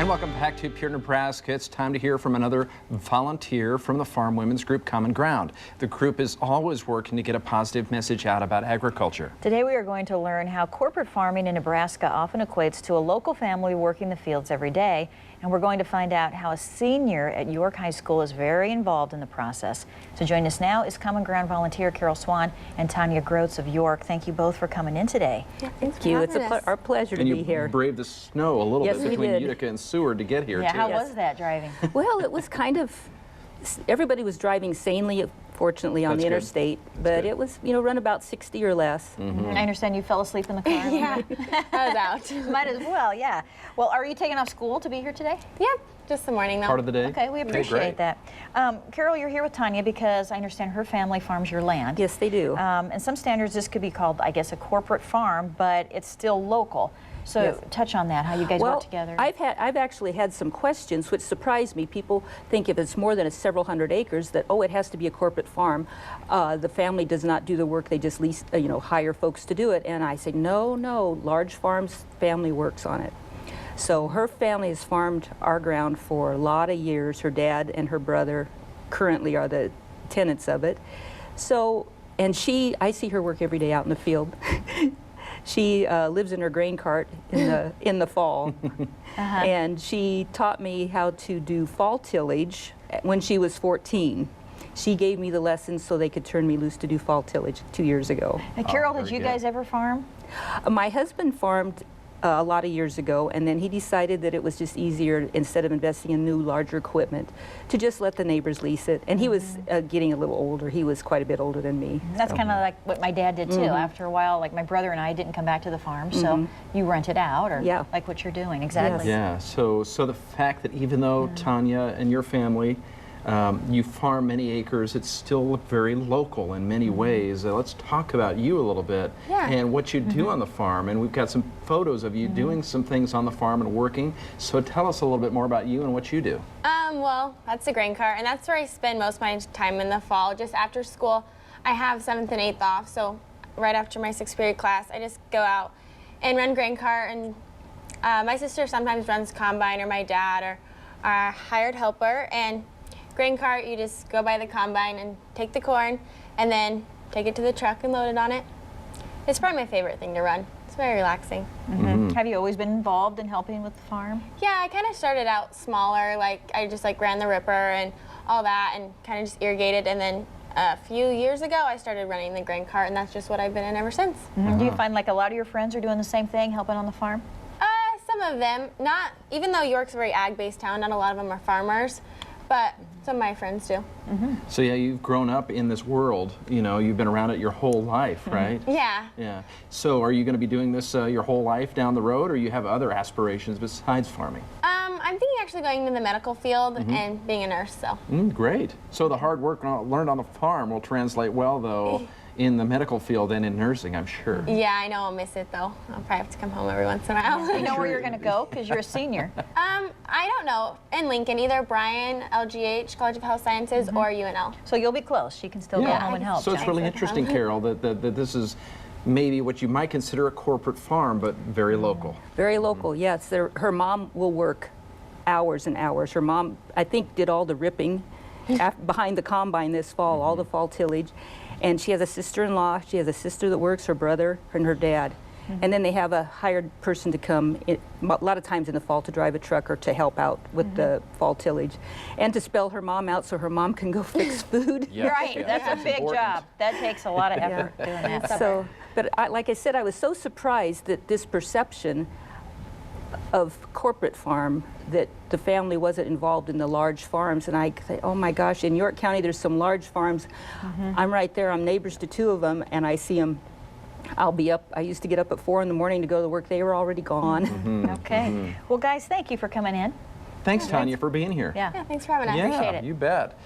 And welcome back to Pure Nebraska. It's time to hear from another volunteer from the farm women's group Common Ground. The group is always working to get a positive message out about agriculture. Today we are going to learn how corporate farming in Nebraska often equates to a local family working the fields every day. And we're going to find out how a senior at York High School is very involved in the process. So join us now is Common Ground volunteer Karol Swan and Tonya Groats of York. Thank you both for coming in today. Yeah, thank you. It's our pleasure to be here. And you braved the snow a little Yes, bit we between did. Utica and Seward to get here, Yeah, too. how was that driving? Well, it was kind of, everybody was driving sanely, fortunately, on That's the good. interstate, but good. it was, you know, run about 60 or less. I understand you fell asleep in the car. Yeah, I was out. Might as well, yeah. Well, are you taking off school to be here today? Yeah, just the morning though. Part of the day? Okay, we appreciate great. that. Carol, you're here with Tonya because I understand her family farms your land. Yes, they do. In some standards, this could be called, I guess, a corporate farm, but it's still local. So Yes. touch on that, how you guys Well, work together. I've actually had some questions which surprised me. People think if it's more than several hundred acres that, oh, it has to be a corporate farm. The family does not do the work, they just lease, hire folks to do it. And I say, no, large farms, family works on it. So her family has farmed our ground for a lot of years. Her dad and her brother currently are the tenants of it. So, and I see her work every day out in the field. She lives in her grain cart in the fall, and she taught me how to do fall tillage when she was 14. She gave me the lessons so they could turn me loose to do fall tillage 2 years ago. Now, Carol, did very you good. guys ever farm? My husband farmed a lot of years ago, and then he decided that it was just easier, instead of investing in new, larger equipment, to just let the neighbors lease it. And he was getting a little older. He was quite a bit older than me. That's kind of like what my dad did too. After a while, like my brother and I didn't come back to the farm, so you rent it out, or Yeah. like what you're doing, exactly. Yeah, so the fact that even though Tonya and your family, you farm many acres, it's still very local in many ways. Let's talk about you a little bit and what you do on the farm. And we've got some photos of you doing some things on the farm and working. So tell us a little bit more about you and what you do. Well, that's the grain cart, and that's where I spend most of my time in the fall. Just after school, I have 7th and 8th off, so right after my 6th period class, I just go out and run grain cart. And my sister sometimes runs combine, or my dad, or our hired helper. And grain cart, you just go by the combine and take the corn, and then take it to the truck and load it on it. It's probably my favorite thing to run. It's very relaxing. Have you always been involved in helping with the farm? Yeah, I kind of started out smaller, like I just ran the ripper and all that, and kind of just irrigated. And then a few years ago, I started running the grain cart, and that's just what I've been in ever since. Do you find like a lot of your friends are doing the same thing, helping on the farm? Some of them, not even though York's a very ag-based town, not a lot of them are farmers, but some of my friends do. So yeah, you've grown up in this world. You know, you've been around it your whole life, right? Yeah. Yeah. So are you going to be doing this your whole life down the road, or you have other aspirations besides farming? I'm thinking actually going into the medical field and being a nurse, so. Great. So the hard work learned on the farm will translate well, though, in the medical field and in nursing, I'm sure. Yeah, I know I'll miss it though. I'll probably have to come home every once in a while. You know where you're going to go because you're a senior. I don't know. In Lincoln, either Bryan, LGH, College of Health Sciences, or UNL. So you'll be close. She can still go Yeah. home and help. So it's really interesting, Carol, that this is maybe what you might consider a corporate farm, but very local. Very local, yes. Her mom will work hours and hours. Her mom, I think, did all the ripping behind the combine this fall, all the fall tillage. And she has a sister-in-law. She has a sister that works, her brother, and her dad. And then they have a hired person to come a lot of times in the fall to drive a truck or to help out with the fall tillage, and to spell her mom out so her mom can go fix food. Yes, Right, yes, that's a big important. job. That takes a lot of effort doing that. So, but like I said, I was so surprised that this perception of corporate farm, that the family wasn't involved in the large farms. And I say, oh my gosh, in York County there's some large farms. I'm right there, I'm neighbors to 2 of them, and I see them. I'll be up, I used to get up at 4 in the morning to go to work. They were already gone. Okay. Well, guys, thank you for coming in. Thanks, Tonya, for being here. Yeah. Yeah, thanks for having us. Yeah, Appreciate it. you bet.